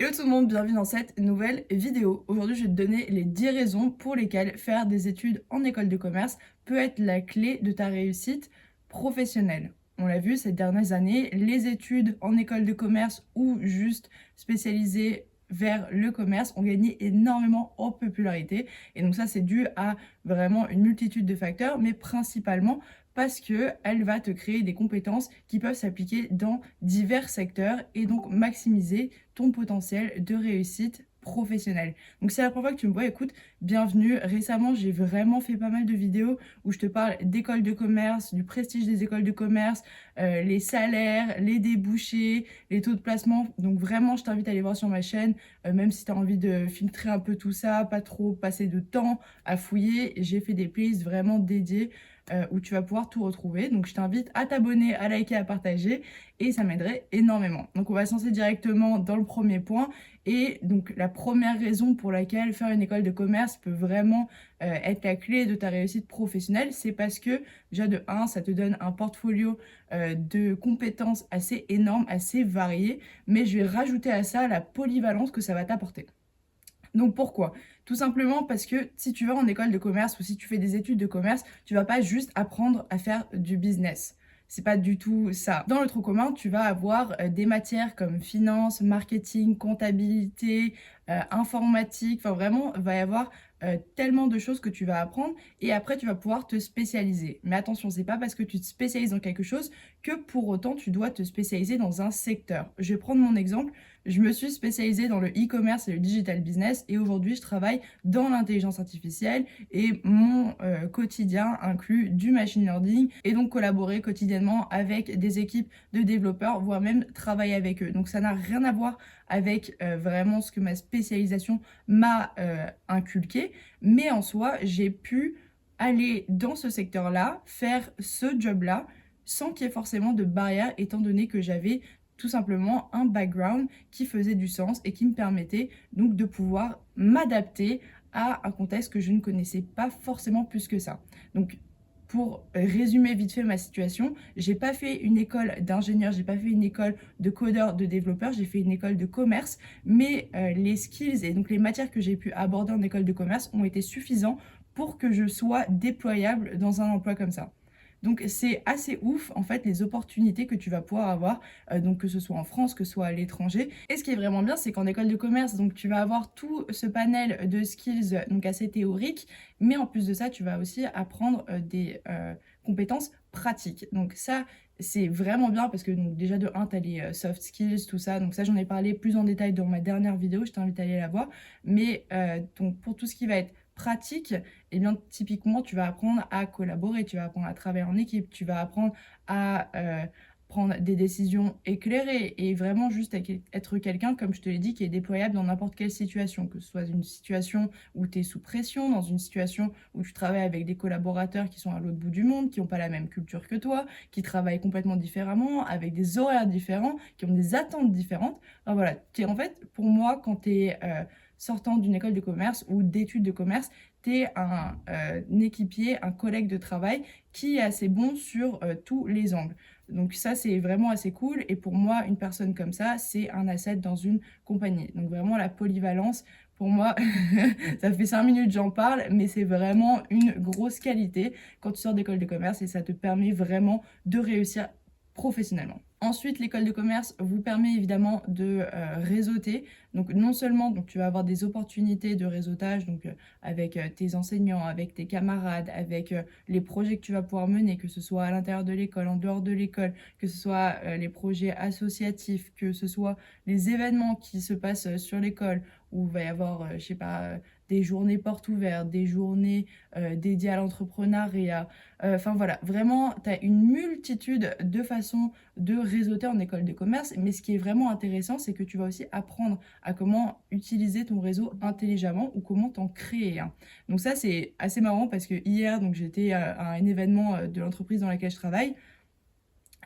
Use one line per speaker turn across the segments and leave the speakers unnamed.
Hello tout le monde, bienvenue dans cette nouvelle vidéo. Aujourd'hui, je vais te donner les 10 raisons pour lesquelles faire des études en école de commerce peut être la clé de ta réussite professionnelle. On l'a vu ces dernières années, les études en école de commerce ou juste spécialisées vers le commerce ont gagné énormément en popularité. Et donc ça, c'est dû à vraiment une multitude de facteurs, mais principalement parce qu'elle va te créer des compétences qui peuvent s'appliquer dans divers secteurs et donc maximiser ton potentiel de réussite professionnelle. Donc si c'est la première fois que tu me vois, écoute, bienvenue. Récemment, j'ai vraiment fait pas mal de vidéos où je te parle d'écoles de commerce, du prestige des écoles de commerce, les salaires, les débouchés, les taux de placement. Donc vraiment, je t'invite à aller voir sur ma chaîne, même si tu as envie de filtrer un peu tout ça, pas trop passer de temps à fouiller. J'ai fait des playlists vraiment dédiées où tu vas pouvoir tout retrouver. Donc je t'invite à t'abonner, à liker, à partager et ça m'aiderait énormément. Donc on va se lancer directement dans le premier point. Et donc la première raison pour laquelle faire une école de commerce peut vraiment être la clé de ta réussite professionnelle, c'est parce que déjà de 1, ça te donne un portfolio de compétences assez énorme, assez varié, mais je vais rajouter à ça la polyvalence que ça va t'apporter. Donc pourquoi? Tout simplement parce que si tu vas en école de commerce ou si tu fais des études de commerce, tu vas pas juste apprendre à faire du business. C'est pas du tout ça. Dans le tronc commun, tu vas avoir des matières comme finance, marketing, comptabilité, informatique. Enfin vraiment, il va y avoir tellement de choses que tu vas apprendre et après tu vas pouvoir te spécialiser. Mais attention, c'est pas parce que tu te spécialises dans quelque chose que pour autant tu dois te spécialiser dans un secteur. Je vais prendre mon exemple. Je me suis spécialisée dans le e-commerce et le digital business et aujourd'hui je travaille dans l'intelligence artificielle et mon quotidien inclut du machine learning et donc collaborer quotidiennement avec des équipes de développeurs, voire même travailler avec eux. Donc ça n'a rien à voir avec vraiment ce que ma spécialisation m'a inculqué, mais en soi j'ai pu aller dans ce secteur-là, faire ce job-là sans qu'il y ait forcément de barrière étant donné que j'avais tout simplement un background qui faisait du sens et qui me permettait donc de pouvoir m'adapter à un contexte que je ne connaissais pas forcément plus que ça. Donc pour résumer vite fait ma situation, j'ai pas fait une école d'ingénieur, j'ai pas fait une école de codeur, de développeur, j'ai fait une école de commerce, mais les skills et donc les matières que j'ai pu aborder en école de commerce ont été suffisants pour que je sois déployable dans un emploi comme ça. Donc c'est assez ouf en fait les opportunités que tu vas pouvoir avoir, donc que ce soit en France, que ce soit à l'étranger. Et ce qui est vraiment bien, c'est qu'en école de commerce, donc tu vas avoir tout ce panel de skills donc assez théoriques, mais en plus de ça, tu vas aussi apprendre des compétences pratiques. Donc ça, c'est vraiment bien parce que donc, déjà de 1, tu as les soft skills, tout ça. Donc ça, j'en ai parlé plus en détail dans ma dernière vidéo, je t'invite à aller la voir. Mais donc pour tout ce qui va être pratique, eh bien, typiquement, tu vas apprendre à collaborer, tu vas apprendre à travailler en équipe, tu vas apprendre à prendre des décisions éclairées et vraiment juste être quelqu'un, comme je te l'ai dit, qui est déployable dans n'importe quelle situation, que ce soit une situation où tu es sous pression, dans une situation où tu travailles avec des collaborateurs qui sont à l'autre bout du monde, qui n'ont pas la même culture que toi, qui travaillent complètement différemment, avec des horaires différents, qui ont des attentes différentes. Alors voilà, en fait, pour moi, quand tu es sortant d'une école de commerce ou d'études de commerce, tu es un équipier, un collègue de travail qui est assez bon sur tous les angles. Donc ça, c'est vraiment assez cool. Et pour moi, une personne comme ça, c'est un asset dans une compagnie. Donc vraiment, la polyvalence, pour moi, ça fait 5 minutes que j'en parle, mais c'est vraiment une grosse qualité quand tu sors d'école de commerce et ça te permet vraiment de réussir professionnellement. Ensuite, l'école de commerce vous permet évidemment de réseauter. Donc non seulement donc, tu vas avoir des opportunités de réseautage donc, avec tes enseignants, avec tes camarades, avec les projets que tu vas pouvoir mener, que ce soit à l'intérieur de l'école, en dehors de l'école, que ce soit les projets associatifs, que ce soit les événements qui se passent sur l'école, où il va y avoir, je sais pas, des journées portes ouvertes, des journées dédiées à l'entrepreneuriat. Enfin voilà, vraiment, tu as une multitude de façons de réseauter en école de commerce. Mais ce qui est vraiment intéressant, c'est que tu vas aussi apprendre à comment utiliser ton réseau intelligemment ou comment t'en créer un. Donc ça, c'est assez marrant parce que hier, donc j'étais à un événement de l'entreprise dans laquelle je travaille.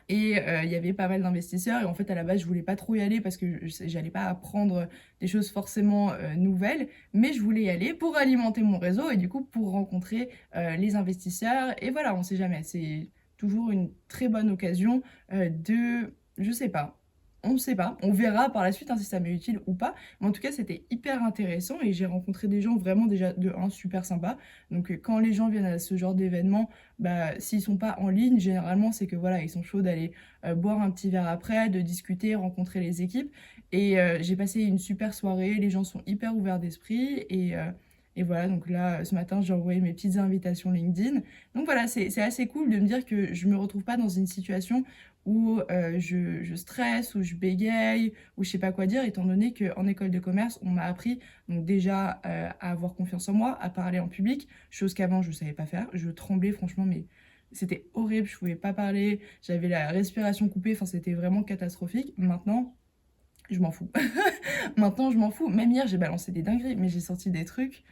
Et il y avait pas mal d'investisseurs et en fait à la base je voulais pas trop y aller parce que j'allais pas apprendre des choses forcément nouvelles, mais je voulais y aller pour alimenter mon réseau et du coup pour rencontrer les investisseurs et voilà, on sait jamais, c'est toujours une très bonne occasion de, je sais pas, On ne sait pas, on verra par la suite, hein, si ça m'est utile ou pas. Mais en tout cas, c'était hyper intéressant et j'ai rencontré des gens vraiment déjà de un super sympas. Donc quand les gens viennent à ce genre d'événement, bah, s'ils sont pas en ligne, généralement c'est que voilà, ils sont chauds d'aller boire un petit verre après, de discuter, rencontrer les équipes. Et j'ai passé une super soirée, les gens sont hyper ouverts d'esprit et voilà, donc là, ce matin, j'ai envoyé mes petites invitations LinkedIn. Donc voilà, c'est assez cool de me dire que je me retrouve pas dans une situation où je stresse, où je bégaye, où je sais pas quoi dire, étant donné qu'en école de commerce, on m'a appris donc déjà à avoir confiance en moi, à parler en public, chose qu'avant je savais pas faire. Je tremblais franchement, mais c'était horrible, je pouvais pas parler, j'avais la respiration coupée, enfin c'était vraiment catastrophique. Maintenant, je m'en fous. Maintenant, je m'en fous. Même hier, j'ai balancé des dingueries, mais j'ai sorti des trucs.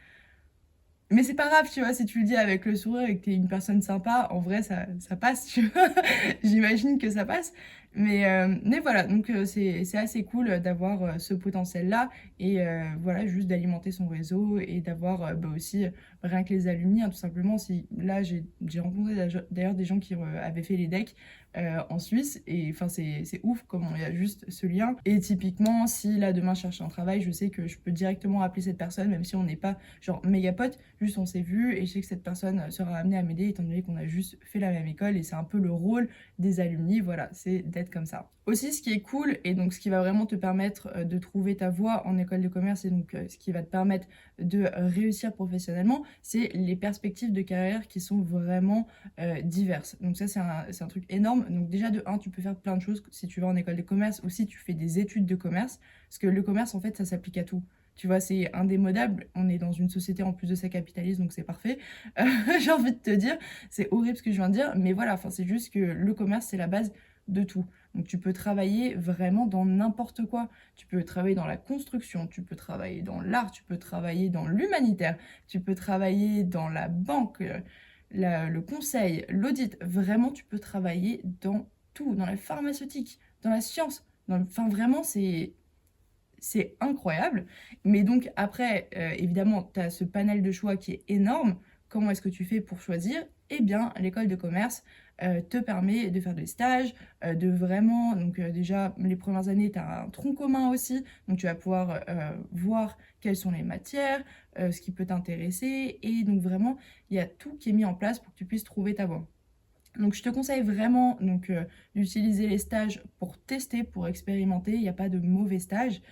Mais c'est pas grave, tu vois, si tu le dis avec le sourire et que t'es une personne sympa, en vrai, ça passe, tu vois. J'imagine que ça passe. Mais voilà, donc c'est assez cool d'avoir ce potentiel-là et voilà, juste d'alimenter son réseau et d'avoir bah, aussi, rien que les alumni, hein, tout simplement. Si, là, j'ai rencontré d'ailleurs des gens qui avaient fait les decks en Suisse et enfin, c'est ouf comment il y a juste ce lien. Et typiquement, si là, demain, je cherche un travail, je sais que je peux directement appeler cette personne, même si on n'est pas genre méga potes. Juste on s'est vu et je sais que cette personne sera amenée à m'aider étant donné qu'on a juste fait la même école et c'est un peu le rôle des alumni, voilà, c'est d'être comme ça. Aussi ce qui est cool et donc ce qui va vraiment te permettre de trouver ta voie en école de commerce et donc ce qui va te permettre de réussir professionnellement, c'est les perspectives de carrière qui sont vraiment diverses. Donc ça c'est un truc énorme. Donc déjà de un, tu peux faire plein de choses si tu vas en école de commerce ou si tu fais des études de commerce, parce que le commerce en fait ça s'applique à tout. Tu vois, c'est indémodable. On est dans une société en plus de ça capitaliste, donc c'est parfait. J'ai envie de te dire, c'est horrible ce que je viens de dire, mais voilà, enfin, c'est juste que le commerce, c'est la base de tout. Donc tu peux travailler vraiment dans n'importe quoi. Tu peux travailler dans la construction, tu peux travailler dans l'art, tu peux travailler dans l'humanitaire, tu peux travailler dans la banque, le conseil, l'audit. Vraiment, tu peux travailler dans tout, dans la pharmaceutique, dans la science. Enfin, vraiment, c'est incroyable. Mais donc après, évidemment, tu as ce panel de choix qui est énorme. Comment est-ce que tu fais pour choisir? Eh bien, l'école de commerce te permet de faire des stages, de vraiment, donc déjà, les premières années, tu as un tronc commun aussi, donc tu vas pouvoir voir quelles sont les matières, ce qui peut t'intéresser, et donc vraiment, il y a tout qui est mis en place pour que tu puisses trouver ta voie. Donc je te conseille vraiment donc, d'utiliser les stages pour tester, pour expérimenter. Il n'y a pas de mauvais stages.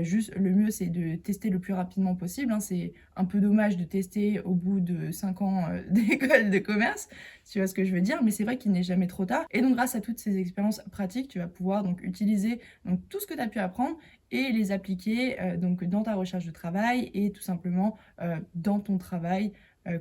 Juste le mieux c'est de tester le plus rapidement possible, hein. C'est un peu dommage de tester au bout de 5 ans d'école de commerce, si tu vois ce que je veux dire, mais c'est vrai qu'il n'est jamais trop tard. Et donc grâce à toutes ces expériences pratiques, tu vas pouvoir donc utiliser donc, tout ce que tu as pu apprendre et les appliquer donc, dans ta recherche de travail et tout simplement dans ton travail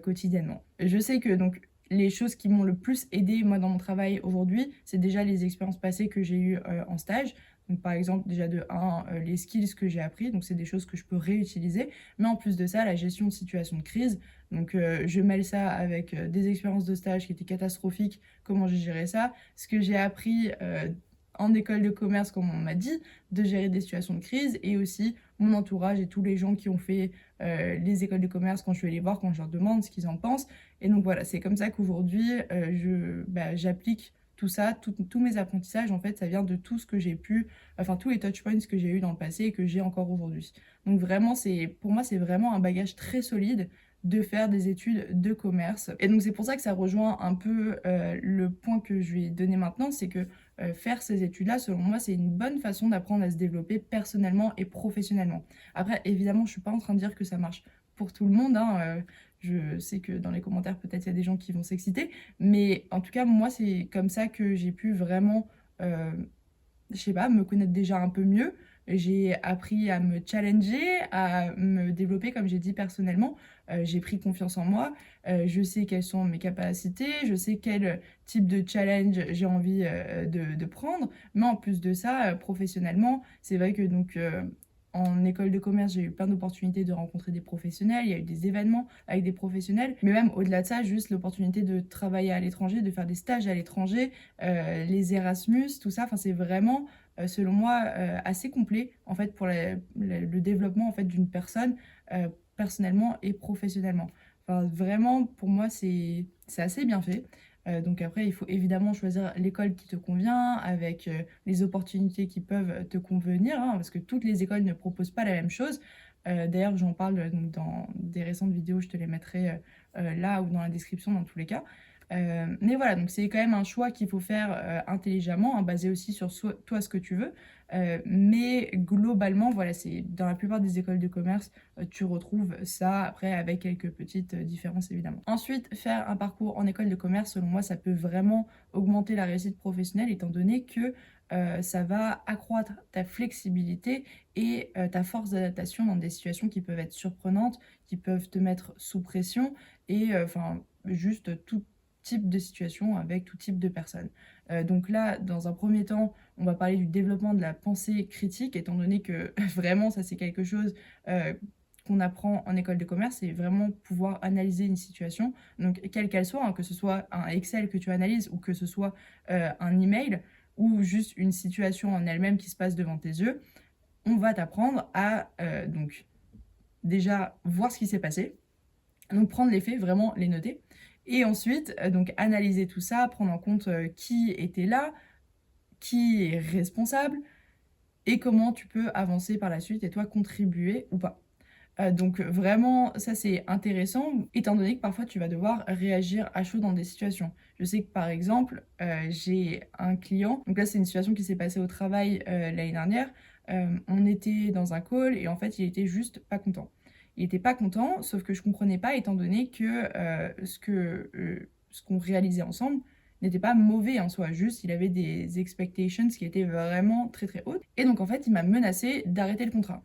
quotidiennement. Je sais que donc les choses qui m'ont le plus aidé moi dans mon travail aujourd'hui, c'est déjà les expériences passées que j'ai eues en stage. Donc par exemple déjà de 1, les skills que j'ai appris, donc c'est des choses que je peux réutiliser. Mais en plus de ça, la gestion de situation de crise. Donc je mêle ça avec des expériences de stage qui étaient catastrophiques, comment j'ai géré ça, ce que j'ai appris en école de commerce, comme on m'a dit, de gérer des situations de crise, et aussi mon entourage et tous les gens qui ont fait les écoles de commerce quand je vais les voir, quand je leur demande ce qu'ils en pensent. Et donc voilà, c'est comme ça qu'aujourd'hui, j'applique tout ça, tous mes apprentissages, en fait, ça vient de tout ce que j'ai pu, enfin tous les touch points que j'ai eu dans le passé et que j'ai encore aujourd'hui. Donc vraiment, pour moi, c'est vraiment un bagage très solide de faire des études de commerce. Et donc c'est pour ça que ça rejoint un peu le point que je vais donner maintenant, c'est que faire ces études-là, selon moi, c'est une bonne façon d'apprendre à se développer personnellement et professionnellement. Après, évidemment, je suis pas en train de dire que ça marche pour tout le monde, hein, je sais que dans les commentaires, peut-être il y a des gens qui vont s'exciter, mais en tout cas, moi, c'est comme ça que j'ai pu vraiment, je sais pas, me connaître déjà un peu mieux. J'ai appris à me challenger, à me développer, comme j'ai dit, personnellement. J'ai pris confiance en moi. Je sais quelles sont mes capacités. Je sais quel type de challenge j'ai envie de prendre. Mais en plus de ça, professionnellement, c'est vrai que donc en école de commerce, j'ai eu plein d'opportunités de rencontrer des professionnels. Il y a eu des événements avec des professionnels. Mais même au-delà de ça, juste l'opportunité de travailler à l'étranger, de faire des stages à l'étranger, les Erasmus, tout ça. Enfin, c'est vraiment, selon moi, assez complet en fait pour le développement en fait d'une personne personnellement et professionnellement. Enfin, vraiment, pour moi, c'est assez bien fait. Donc après, il faut évidemment choisir l'école qui te convient, avec les opportunités qui peuvent te convenir, hein, parce que toutes les écoles ne proposent pas la même chose. D'ailleurs, j'en parle donc dans des récentes vidéos, je te les mettrai là ou dans la description dans tous les cas. Mais voilà, donc c'est quand même un choix qu'il faut faire intelligemment, hein, basé aussi sur toi ce que tu veux. Mais globalement, voilà, c'est dans la plupart des écoles de commerce, tu retrouves ça, après avec quelques petites différences évidemment. Ensuite, faire un parcours en école de commerce, selon moi, ça peut vraiment augmenter la réussite professionnelle, étant donné que ça va accroître ta flexibilité et ta force d'adaptation dans des situations qui peuvent être surprenantes, qui peuvent te mettre sous pression, et enfin, juste tout type de situation avec tout type de personnes. Donc là, dans un premier temps, on va parler du développement de la pensée critique, étant donné que vraiment, ça c'est quelque chose qu'on apprend en école de commerce, c'est vraiment pouvoir analyser une situation, donc quelle qu'elle soit, hein, que ce soit un Excel que tu analyses ou que ce soit un email ou juste une situation en elle-même qui se passe devant tes yeux. On va t'apprendre à donc déjà voir ce qui s'est passé, donc prendre les faits, vraiment les noter, et ensuite donc analyser tout ça, prendre en compte qui était là, qui est responsable, et comment tu peux avancer par la suite et toi contribuer ou pas. Donc vraiment, ça c'est intéressant, étant donné que parfois tu vas devoir réagir à chaud dans des situations. Je sais que par exemple, j'ai un client, donc là c'est une situation qui s'est passée au travail l'année dernière. On était dans un call et en fait il était juste pas content. Il était pas content, sauf que je comprenais pas, étant donné que ce qu'on réalisait ensemble n'était pas mauvais en soi, juste il avait des expectations qui étaient vraiment très très hautes. Et donc en fait il m'a menacé d'arrêter le contrat.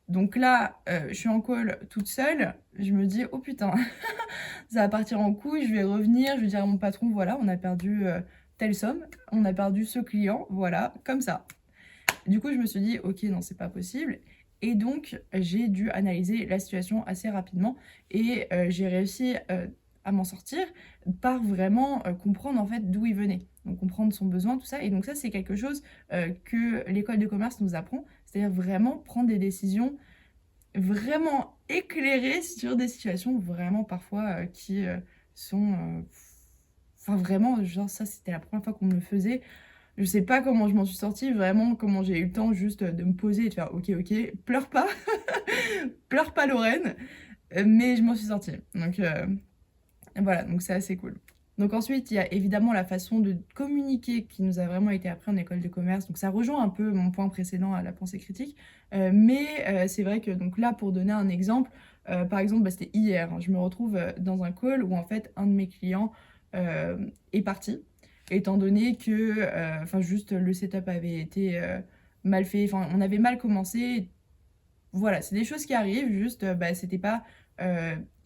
Donc là, je suis en call toute seule, je me dis: «Oh putain, ça va partir en couille, je vais revenir, je vais dire à mon patron: "Voilà, on a perdu, telle somme, on a perdu ce client, voilà, comme ça"». Du coup, je me suis dit: «OK, non, c'est pas possible», et donc j'ai dû analyser la situation assez rapidement, et j'ai réussi à m'en sortir par vraiment comprendre en fait d'où il venait. Donc comprendre son besoin, tout ça, et donc ça, c'est quelque chose que l'école de commerce nous apprend, c'est-à-dire vraiment prendre des décisions vraiment éclairées sur des situations vraiment parfois qui sont enfin vraiment, genre ça, c'était la première fois qu'on me le faisait. Je sais pas comment je m'en suis sortie, vraiment comment j'ai eu le temps juste de me poser et de faire: «OK, OK, pleure pas, pleure pas Lorraine», mais je m'en suis sortie. Donc voilà, donc c'est assez cool. Donc ensuite, il y a évidemment la façon de communiquer qui nous a vraiment été appris en école de commerce. Donc ça rejoint un peu mon point précédent à la pensée critique. Mais c'est vrai que donc là, pour donner un exemple, par exemple, bah, c'était hier, hein, je me retrouve dans un call où en fait un de mes clients est parti, étant donné que enfin juste le setup avait été mal fait, enfin on avait mal commencé. Voilà, c'est des choses qui arrivent, juste bah, c'était pas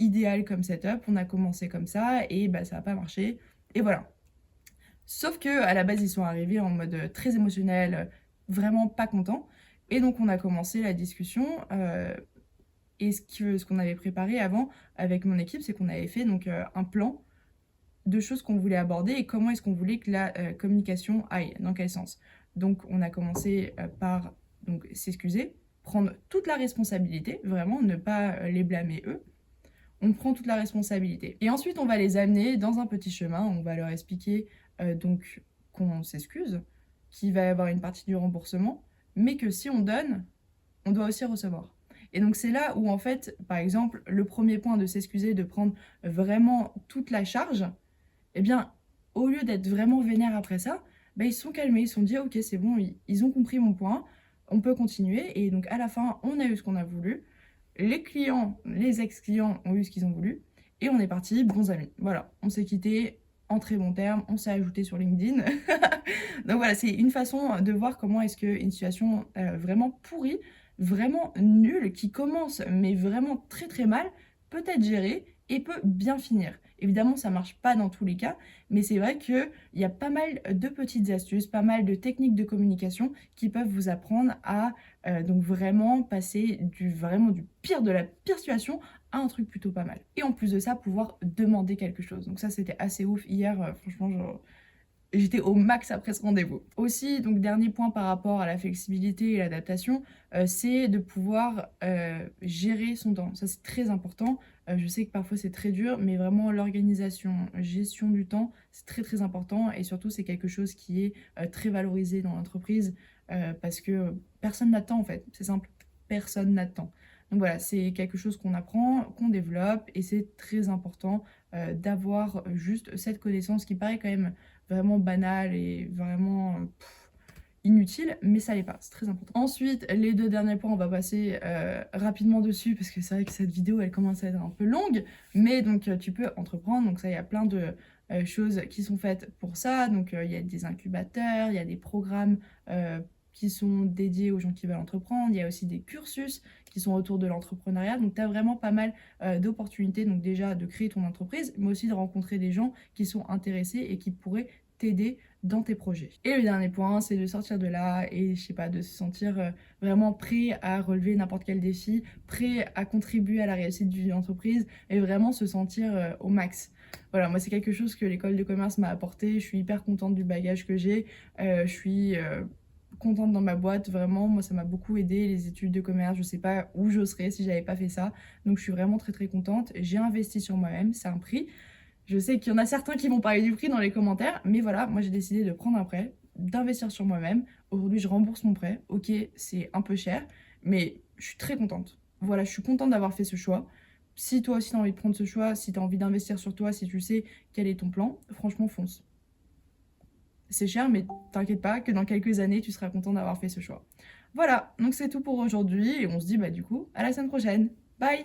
idéal comme setup, on a commencé comme ça et bah, ça a pas marché, et voilà. Sauf que à la base, ils sont arrivés en mode très émotionnel, vraiment pas contents, et donc on a commencé la discussion, et ce qu'on avait préparé avant avec mon équipe, c'est qu'on avait fait donc un plan de choses qu'on voulait aborder et comment est-ce qu'on voulait que la communication aille, dans quel sens. Donc on a commencé par donc s'excuser, prendre toute la responsabilité, vraiment ne pas les blâmer eux. On prend toute la responsabilité. Et ensuite, on va les amener dans un petit chemin, on va leur expliquer donc qu'on s'excuse, qu'il va y avoir une partie du remboursement, mais que si on donne, on doit aussi recevoir. Et donc c'est là où en fait, par exemple, le premier point de s'excuser, de prendre vraiment toute la charge, eh bien, au lieu d'être vraiment vénères après ça, bah, ils se sont calmés, ils se sont dit: «OK, c'est bon, ils ont compris mon point, on peut continuer», et donc à la fin, on a eu ce qu'on a voulu. Les clients, les ex-clients ont eu ce qu'ils ont voulu, et on est partis bons amis. Voilà, on s'est quittés en très bons termes, on s'est ajouté sur LinkedIn. Donc voilà, c'est une façon de voir comment est-ce qu'une situation vraiment pourrie, vraiment nulle, qui commence mais vraiment très très mal, peut être gérée et peut bien finir. Évidemment, ça marche pas dans tous les cas, mais c'est vrai qu'il y a pas mal de petites astuces, pas mal de techniques de communication qui peuvent vous apprendre à donc vraiment passer vraiment du pire de la pire situation à un truc plutôt pas mal. Et en plus de ça, pouvoir demander quelque chose. Donc ça, c'était assez ouf hier, franchement, genre, j'étais au max après ce rendez-vous. Aussi, donc dernier point par rapport à la flexibilité et l'adaptation, c'est de pouvoir, gérer son temps. Ça, c'est très important. Je sais que parfois c'est très dur, mais vraiment l'organisation, gestion du temps, c'est très, très important et surtout c'est quelque chose qui est, très valorisé dans l'entreprise, parce que personne n'a de temps en fait, c'est simple, personne n'a de temps. Donc voilà, c'est quelque chose qu'on apprend, qu'on développe et c'est très important, d'avoir juste cette connaissance qui paraît quand même vraiment banale et vraiment inutile, mais ça l'est pas, c'est très important. Ensuite, les deux derniers points, on va passer rapidement dessus parce que c'est vrai que cette vidéo elle commence à être un peu longue, mais donc tu peux entreprendre, donc ça il y a plein de choses qui sont faites pour ça, donc il y a des incubateurs, il y a des programmes qui sont dédiés aux gens qui veulent entreprendre, il y a aussi des cursus qui sont autour de l'entrepreneuriat, donc tu as vraiment pas mal d'opportunités, donc déjà de créer ton entreprise, mais aussi de rencontrer des gens qui sont intéressés et qui pourraient t'aider dans tes projets. Et le dernier point, c'est de sortir de là et je sais pas, de se sentir vraiment prêt à relever n'importe quel défi, prêt à contribuer à la réussite d'une entreprise et vraiment se sentir au max. Voilà, moi c'est quelque chose que l'école de commerce m'a apporté, je suis hyper contente du bagage que j'ai, je suis contente dans ma boîte, vraiment, moi ça m'a beaucoup aidé, les études de commerce, je sais pas où je serais si j'avais pas fait ça, donc je suis vraiment très très contente, j'ai investi sur moi-même, c'est un prix. Je sais qu'il y en a certains qui vont parler du prix dans les commentaires, mais voilà, moi j'ai décidé de prendre un prêt, d'investir sur moi-même. Aujourd'hui, je rembourse mon prêt. Ok, c'est un peu cher, mais je suis très contente. Voilà, je suis contente d'avoir fait ce choix. Si toi aussi tu as envie de prendre ce choix, si tu as envie d'investir sur toi, si tu sais quel est ton plan, franchement, fonce. C'est cher, mais t'inquiète pas que dans quelques années, tu seras content d'avoir fait ce choix. Voilà, donc c'est tout pour aujourd'hui et on se dit bah du coup à la semaine prochaine. Bye!